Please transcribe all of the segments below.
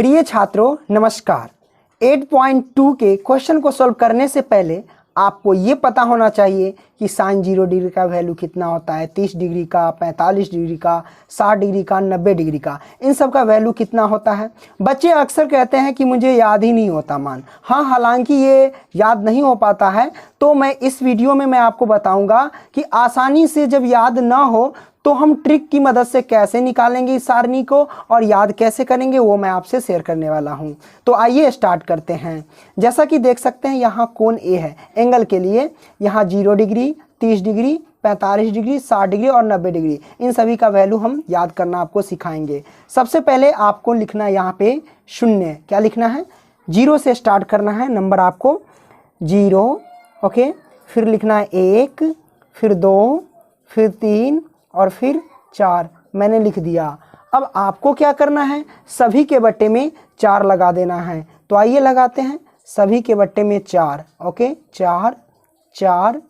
प्रिय छात्रों नमस्कार। 8.2 के क्वेश्चन को सॉल्व करने से पहले आपको ये पता होना चाहिए कि साइन 0 डिग्री का वैल्यू कितना होता है, 30 डिग्री का, 45 डिग्री का, 60 डिग्री का, 90 डिग्री का, इन सब का वैल्यू कितना होता है। बच्चे अक्सर कहते हैं कि मुझे याद ही नहीं होता मान। हाँ, हालांकि ये याद नहीं हो पाता है, तो मैं इस वीडियो में मैं आपको बताऊंगा कि आसानी से जब याद ना हो तो हम ट्रिक की मदद से कैसे निकालेंगे इस सारणी को और याद कैसे करेंगे, वो मैं आपसे शेयर करने वाला हूं। तो आइए स्टार्ट करते हैं। जैसा कि देख सकते हैं यहाँ कोण ए है, एंगल के लिए यहाँ 0 डिग्री, 30 डिग्री, 45 डिग्री, 60 डिग्री और 90 डिग्री, इन सभी का वैल्यू हम याद करना आपको सिखाएंगे। सबसे पहले आपको लिखना है यहाँ पे शून्य। क्या लिखना है? 0 से स्टार्ट करना है नंबर आपको 0, ओके। फिर लिखना है 1, फिर 2, फिर 3 और फिर 4। मैंने लिख दिया। अब आपको क्या करना है, सभी के बट्टे में 4 लगा देना है। तो आइए लगाते हैं सभी के बट्टे में 4, ओके। 4 4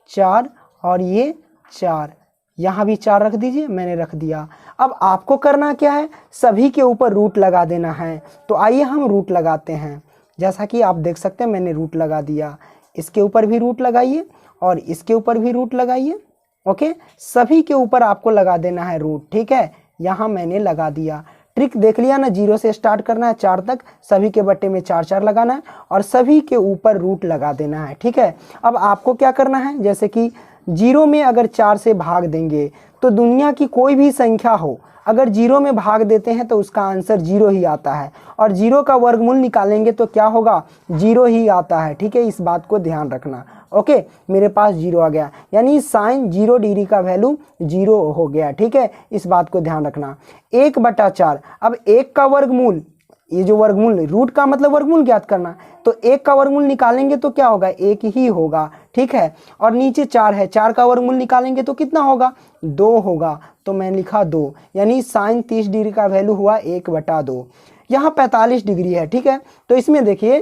4 और ये 4, यहाँ भी 4 रख दीजिए, मैंने रख दिया। अब आपको करना क्या है, सभी के ऊपर रूट लगा देना है। तो आइए हम रूट लगाते हैं। जैसा कि आप देख सकते हैं मैंने रूट लगा दिया। इसके ऊपर भी रूट लगाइए और इसके ऊपर भी रूट लगाइए, ओके। सभी के ऊपर आपको लगा देना है रूट, ठीक है। यहाँ मैंने लगा दिया। ट्रिक देख लिया ना, 0 से स्टार्ट करना है 4 तक, सभी के बट्टे में 4 4 लगाना है और सभी के ऊपर रूट लगा देना है, ठीक है। अब आपको क्या करना है, जैसे कि 0 में अगर 4 से भाग देंगे तो दुनिया की कोई भी संख्या हो, अगर 0 में भाग देते हैं तो उसका आंसर 0 ही आता है। और 0 का वर्गमूल निकालेंगे तो क्या होगा, 0 ही आता है, ठीक है। इस बात को ध्यान रखना, ओके। मेरे पास 0 आ गया, यानी साइन 0 डिग्री का वैल्यू 0 हो गया, ठीक है। इस बात को ध्यान रखना। 1/4, अब 1 का वर्गमूल, ये जो वर्गमूल, रूट का मतलब वर्गमूल ज्ञात करना, तो 1 का वर्गमूल निकालेंगे तो क्या होगा, 1 ही होगा, ठीक है। और नीचे 4 है, 4 का वर्गमूल निकालेंगे तो कितना होगा, 2 होगा। तो मैं लिखा 2, यानी साइन 30 डिग्री का वैल्यू हुआ 1/2। यहाँ 45 डिग्री है, ठीक है। तो इसमें देखिए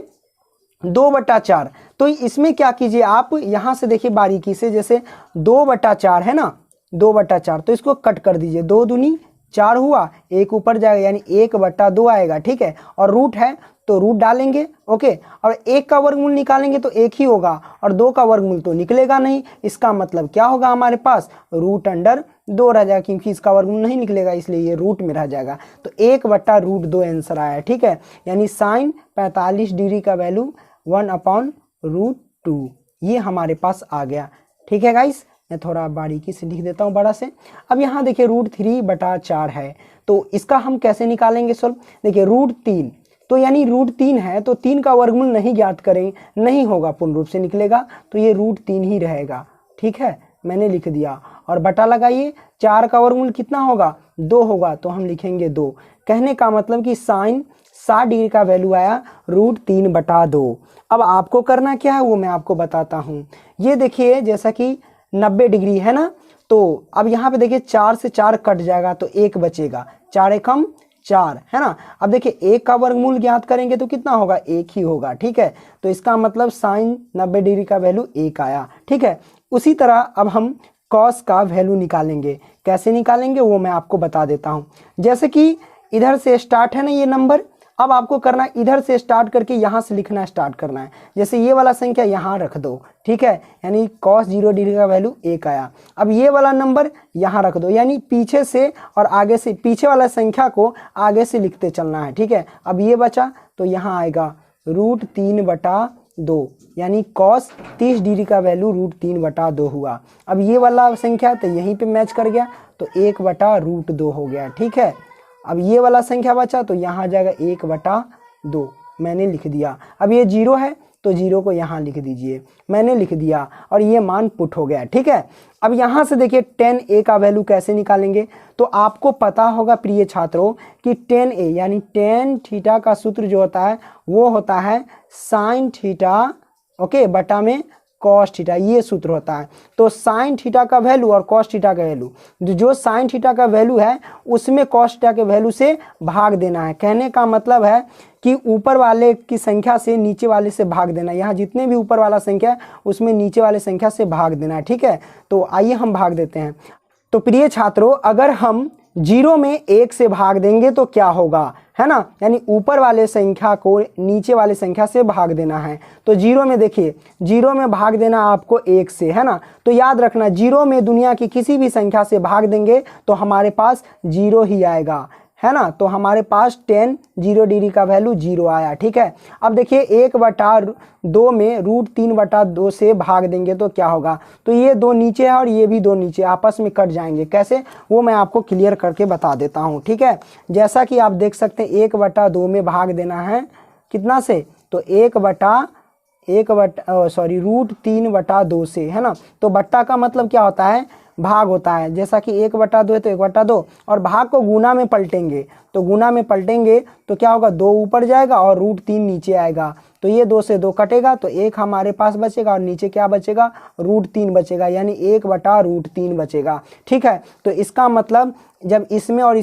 2/4, तो इसमें क्या कीजिए आप, यहाँ से देखिए बारीकी से, जैसे 2/4 है ना, 2/4, तो इसको कट कर दीजिए। 2 दूनी 4 हुआ, 1 ऊपर जाएगा यानी 1/2 आएगा, ठीक है। और रूट है तो रूट डालेंगे, ओके। और 1 का वर्गमूल निकालेंगे तो 1 ही होगा और 2 का वर्गमूल तो निकलेगा नहीं। इसका मतलब क्या होगा, हमारे पास √2 रह जाएगा, क्योंकि इसका वर्गमूल नहीं निकलेगा इसलिए ये रूट में रह जाएगा। तो 1/√2 आंसर आया, ठीक है। यानी साइन 45 डिग्री का वैल्यू 1/√2 ये हमारे पास आ गया, ठीक है गाइस। मैं थोड़ा बारीकी से लिख देता हूँ बड़ा से। अब यहाँ देखिए √3/4 है, तो इसका हम कैसे निकालेंगे सॉल्व। देखिए √3, तो यानी √3 है तो 3 का वर्गमूल नहीं ज्ञात करें, नहीं होगा, पूर्ण रूप से निकलेगा, तो ये √3 ही रहेगा, ठीक है। मैंने लिख दिया और बटा लगाइए। 4 का वर्गमूल कितना होगा, 2 होगा, तो हम लिखेंगे 2। कहने का मतलब कि साइन 60 डिग्री का वैल्यू आया √3/2। अब आपको करना क्या है वो मैं आपको बताता हूँ। ये देखिए जैसा कि 90 डिग्री है ना, तो अब यहाँ पे देखिए 4 से 4 कट जाएगा तो 1 बचेगा, 4 एकम 4 है ना। अब देखिए 1 का वर्गमूल ज्ञात करेंगे तो कितना होगा, 1 ही होगा, ठीक है। तो इसका मतलब साइन 90 डिग्री का वैल्यू 1 आया, ठीक है। उसी तरह अब हम कॉस का वैल्यू निकालेंगे। कैसे निकालेंगे वो मैं आपको बता देता हूँ। जैसे कि इधर से स्टार्ट है ना ये नंबर, अब आपको करना है इधर से स्टार्ट करके यहाँ से लिखना स्टार्ट करना है। जैसे ये वाला संख्या यहाँ रख दो, ठीक है, यानी cos 0 डिग्री का वैल्यू 1 आया। अब ये वाला नंबर यहाँ रख दो, यानी पीछे से और आगे से, पीछे वाला संख्या को आगे से लिखते चलना है, ठीक है। अब ये बचा तो यहाँ आएगा √3/2, यानी cos 30 डिग्री का वैल्यू √3/2 हुआ। अब ये वाला संख्या तो यहीं पे मैच कर गया, तो 1/√2 हो गया, ठीक है। अब ये वाला संख्या बचा तो यहाँ आ जाएगा 1/2, मैंने लिख दिया। अब ये 0 है तो 0 को यहाँ लिख दीजिए, मैंने लिख दिया और ये मान पुट हो गया, ठीक है। अब यहाँ से देखिए tan a का वैल्यू कैसे निकालेंगे, तो आपको पता होगा प्रिय छात्रों कि tan a यानी tan थीटा का सूत्र जो होता है वो होता है साइन थीटा, ओके, बटा में कॉस थीटा, ये सूत्र होता है। तो साइन थीटा का वैल्यू और कॉस थीटा का वैल्यू, जो साइन थीटा का वैल्यू है उसमें कॉस थीटा के वैल्यू से भाग देना है। कहने का मतलब है कि ऊपर वाले की संख्या से नीचे वाले से भाग देना। यहाँ जितने भी ऊपर वाला संख्या है उसमें नीचे वाले संख्या से भाग देना है, ठीक है। तो आइए हम भाग देते हैं। तो प्रिय छात्रों, अगर हम जीरो में एक से भाग देंगे तो क्या होगा, है ना, यानी ऊपर वाले संख्या को नीचे वाले संख्या से भाग देना है। तो जीरो में देखिए, जीरो में भाग देना आपको एक से, है ना। तो याद रखना, जीरो में दुनिया की किसी भी संख्या से भाग देंगे तो हमारे पास जीरो ही आएगा, है ना। तो हमारे पास 10 जीरो डिग्री का वैल्यू जीरो आया, ठीक है। अब देखिए 1/2 में √3/2 से भाग देंगे तो क्या होगा। तो ये दो नीचे है और ये भी दो नीचे, आपस में कट जाएंगे। कैसे, वो मैं आपको क्लियर करके बता देता हूँ, ठीक है। जैसा कि आप देख सकते हैं 1/2 में भाग देना है कितना से, तो √3/2 से, है ना। तो बट्टा का मतलब क्या होता है, भाग होता है। जैसा कि 1/2 है तो 1/2, और भाग को गुना में पलटेंगे, तो गुना में पलटेंगे तो क्या होगा, 2 ऊपर जाएगा और √3 नीचे आएगा। तो ये 2 से 2 कटेगा तो 1 हमारे पास बचेगा और नीचे क्या बचेगा, √3 बचेगा, यानी 1/√3 बचेगा, ठीक है। तो इसका मतलब जब इसमें और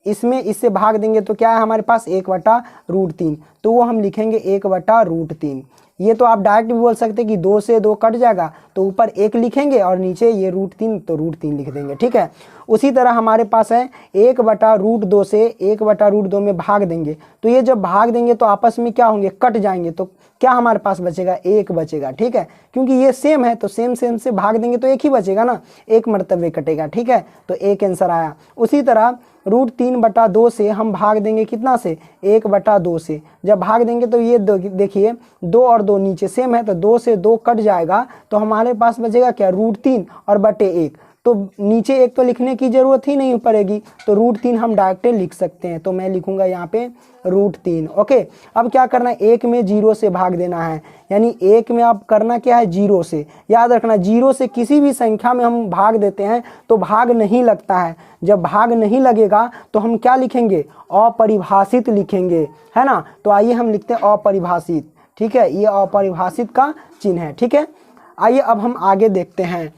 इसमें इससे भाग देंगे तो क्या है हमारे पास 1/√3, तो वो हम लिखेंगे 1/√3। ये तो आप डायरेक्ट भी बोल सकते हैं कि 2 से 2 कट जाएगा तो ऊपर 1 लिखेंगे और नीचे ये √3, तो √3 लिख देंगे, ठीक है। उसी तरह हमारे पास है 1/√2 से 1/√2 में भाग देंगे, तो ये जब भाग देंगे तो आपस में क्या होंगे, कट जाएंगे। तो क्या हमारे पास बचेगा, 1 बचेगा, ठीक है। क्योंकि ये सेम है तो सेम से भाग देंगे तो 1 ही बचेगा ना, 1 मरतबे कटेगा, ठीक है। तो 1 आंसर आया। उसी तरह √3/2 से हम भाग देंगे कितना से, 1/2 से। जब भाग देंगे तो ये देखिए 2 और 2 नीचे सेम है तो 2 से 2 कट जाएगा, तो हमारे पास बचेगा क्या, √3 और बटे 1। तो नीचे 1 तो लिखने की जरूरत ही नहीं पड़ेगी, तो √3 हम डायरेक्ट लिख सकते हैं। तो मैं लिखूंगा यहाँ पे √3, ओके। अब क्या करना है, 1 में 0 से भाग देना है, यानी 1 में आप करना क्या है, 0 से। याद रखना, 0 से किसी भी संख्या में हम भाग देते हैं तो भाग नहीं लगता है। जब भाग नहीं लगेगा तो हम क्या लिखेंगे, अपरिभाषित लिखेंगे, है ना। तो आइए हम लिखते हैं अपरिभाषित, ठीक है। ये अपरिभाषित का चिन्ह है, ठीक है। आइए अब हम आगे देखते हैं।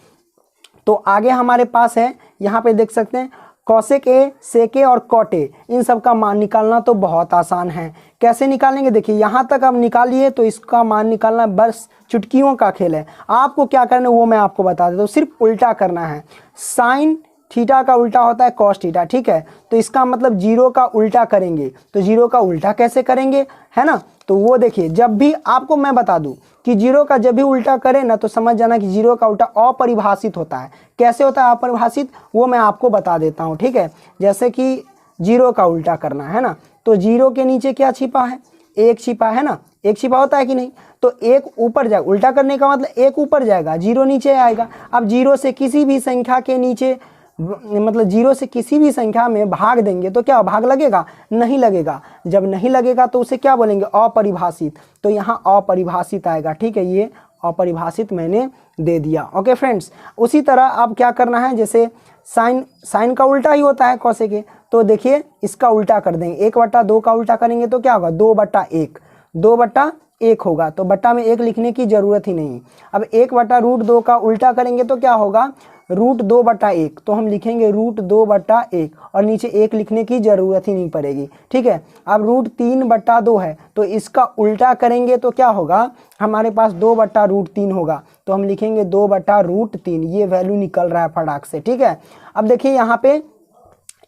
तो आगे हमारे पास है, यहाँ पे देख सकते हैं कौशिक ए, सेके और कॉटे, इन सब का मान निकालना तो बहुत आसान है। कैसे निकालेंगे, देखिए यहाँ तक आप निकालिए तो इसका मान निकालना बस चुटकियों का खेल है। आपको क्या करना है वो मैं आपको बता देता हूँ, सिर्फ उल्टा करना है। साइन थीटा का उल्टा होता है कॉस थीटा, ठीक है। तो इसका मतलब 0 का उल्टा करेंगे, तो 0 का उल्टा कैसे करेंगे, है ना। तो वो देखिए, जब भी आपको मैं बता दूं कि 0 का जब भी उल्टा करें ना तो समझ जाना कि 0 का उल्टा अपरिभाषित होता है। कैसे होता है अपरिभाषित, वो मैं आपको बता देता हूँ, ठीक है। जैसे कि 0 का उल्टा करना है ना, तो 0 के नीचे क्या छिपा है, 1 छिपा है ना, 1 छिपा होता है कि नहीं। तो 1 ऊपर जाएगा, उल्टा करने का मतलब 1 ऊपर जाएगा, 0 नीचे आएगा। अब 0 से किसी भी संख्या के नीचे, मतलब 0 से किसी भी संख्या में भाग देंगे तो क्या भाग लगेगा, नहीं लगेगा। जब नहीं लगेगा तो उसे क्या बोलेंगे, अपरिभाषित। तो यहाँ अपरिभाषित आएगा, ठीक है। ये अपरिभाषित मैंने दे दिया, ओके फ्रेंड्स। उसी तरह अब क्या करना है, जैसे साइन का उल्टा ही होता है कौशिक के, तो देखिए इसका उल्टा कर देंगे। 1/2 का उल्टा करेंगे तो क्या होगा, 2/1, 2/1 होगा। तो बट्टा में 1 लिखने की जरूरत ही नहीं। अब 1/√2 का उल्टा करेंगे तो क्या होगा, √2/1, तो हम लिखेंगे √2/1 और नीचे 1 लिखने की जरूरत ही नहीं पड़ेगी, ठीक है। अब √3/2 है तो इसका उल्टा करेंगे तो क्या होगा, हमारे पास 2/√3 होगा, तो हम लिखेंगे 2/√3। ये वैल्यू निकल रहा है फटाक से, ठीक है। अब देखिए यहाँ पे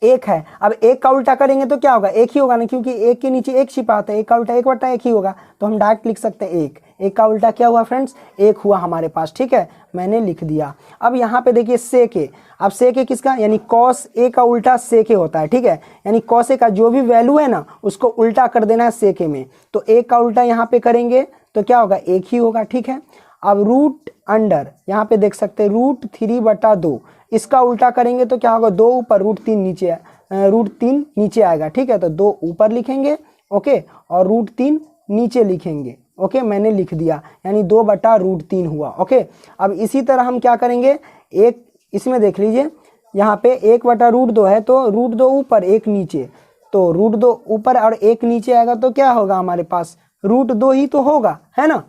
1 है, अब 1 का उल्टा करेंगे तो क्या होगा, 1 ही होगा ना, क्योंकि 1 के नीचे 1 छिपा आता है। 1 का उल्टा 1/1 ही होगा, तो हम डायरेक्ट लिख सकते हैं 1 का उल्टा क्या हुआ फ्रेंड्स, 1 हुआ हमारे पास, ठीक है। मैंने लिख दिया। अब यहाँ पे देखिए सेके, अब सेके किसका, यानी कॉस ए का उल्टा सेके होता है, ठीक है। यानी कॉस ए का जो भी वैल्यू है ना उसको उल्टा कर देना है सेके में। तो 1 का उल्टा यहाँ पे करेंगे तो क्या होगा, 1 ही होगा, ठीक है। अब रूट अंडर, यहाँ पे देख सकते हैं √3/2, इसका उल्टा करेंगे तो क्या होगा, 2 ऊपर √3 नीचे, √3 नीचे आएगा, ठीक है। तो 2 ऊपर लिखेंगे, ओके, और √3 नीचे लिखेंगे, ओके। मैंने लिख दिया, यानी 2/√3 हुआ, ओके। अब इसी तरह हम क्या करेंगे, एक इसमें देख लीजिए, यहाँ पे 1/√2 है तो √2 ऊपर 1 नीचे, तो √2 ऊपर और 1 नीचे आएगा तो क्या होगा हमारे पास, √2 ही तो होगा, है ना।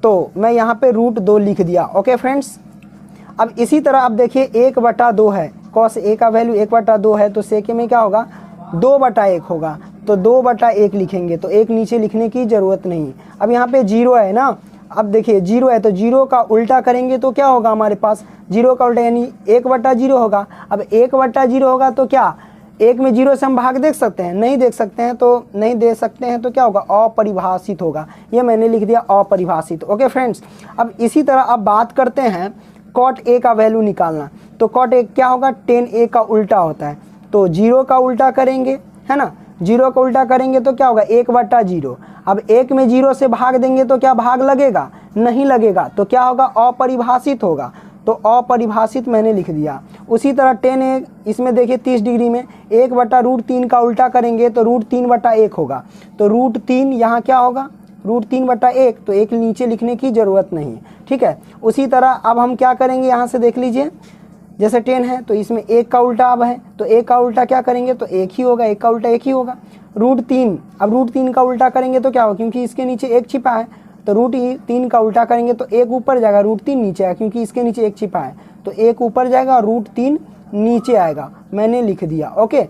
तो मैं यहाँ पे √2 लिख दिया, ओके फ्रेंड्स। अब इसी तरह आप देखिए 1/2 है, कॉस ए का वैल्यू 1/2 है तो सेके में क्या होगा, 2/1 होगा, तो 2/1 लिखेंगे, तो 1 नीचे लिखने की जरूरत नहीं। अब यहाँ पे 0 है ना, अब देखिए जीरो है तो जीरो का उल्टा करेंगे तो क्या होगा हमारे पास, जीरो का उल्टा यानी 1/0 होगा। अब 1/0 होगा तो क्या एक में जीरो से हम भाग देख सकते हैं, नहीं देख सकते हैं, तो नहीं दे सकते हैं तो क्या होगा, अपरिभाषित होगा। ये मैंने लिख दिया अपरिभाषित। ओके फ्रेंड्स, अब इसी तरह अब बात करते हैं कॉट ए का वैल्यू निकालना। तो कॉट ए क्या होगा, tan A का उल्टा होता है। तो जीरो का उल्टा करेंगे, है ना, जीरो का उल्टा करेंगे तो क्या होगा 1/0। अब एक में जीरो से भाग देंगे तो क्या भाग लगेगा, नहीं लगेगा, तो क्या होगा अपरिभाषित होगा। तो अपरिभाषित मैंने लिख दिया। उसी तरह tan A इसमें देखिए 30 डिग्री में 1/√3 का उल्टा करेंगे तो √3/1 होगा। तो √3 यहाँ क्या होगा, √3/1, तो एक नीचे लिखने की ज़रूरत नहीं है, ठीक है। उसी तरह अब हम क्या करेंगे, यहाँ से देख लीजिए, जैसे 10 है तो इसमें 1 का उल्टा अब है, तो 1 का उल्टा क्या करेंगे तो 1 ही होगा, 1 का उल्टा 1 ही होगा। √3, अब √3 का उल्टा करेंगे तो क्या होगा, क्योंकि इसके नीचे 1 छिपा है, तो √3 का उल्टा करेंगे तो 1 ऊपर जाएगा, √3 नीचे आएगा, क्योंकि इसके नीचे 1 छिपा है, तो 1 ऊपर जाएगा और √3 नीचे आएगा, मैंने लिख दिया। ओके,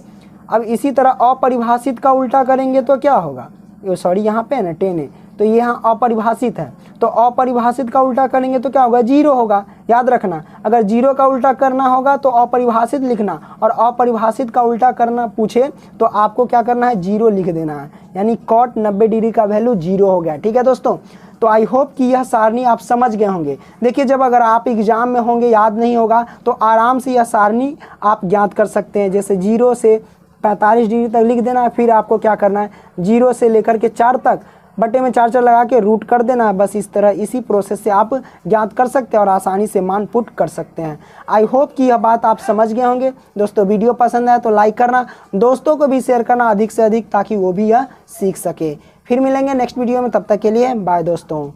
अब इसी तरह अपरिभाषित का उल्टा करेंगे तो क्या होगा, सॉरी यहाँ पे है ना 10 है, तो ये यहाँ अपरिभाषित है, तो अपरिभाषित का उल्टा करेंगे तो क्या होगा, जीरो होगा। याद रखना, अगर जीरो का उल्टा करना होगा तो अपरिभाषित लिखना, और अपरिभाषित का उल्टा करना पूछे तो आपको क्या करना है, जीरो लिख देना है, यानी कॉट 90 डिग्री का वैल्यू जीरो हो गया। ठीक है दोस्तों, तो आई होप कि यह सारणी आप समझ गए होंगे। देखिए जब अगर आप एग्जाम में होंगे, याद नहीं होगा, तो आराम से यह सारणी आप ज्ञात कर सकते हैं। जैसे 0 से 45 डिग्री तक लिख देना है, फिर आपको क्या करना है, 0 से लेकर के 4 तक बटे में 4 लगा के रूट कर देना है। बस इस तरह इसी प्रोसेस से आप ज्ञात कर सकते हैं और आसानी से मान पुट कर सकते हैं। आई होप कि यह बात आप समझ गए होंगे। दोस्तों वीडियो पसंद आए तो लाइक करना, दोस्तों को भी शेयर करना अधिक से अधिक, ताकि वो भी यह सीख सके। फिर मिलेंगे नेक्स्ट वीडियो में, तब तक के लिए बाय दोस्तों।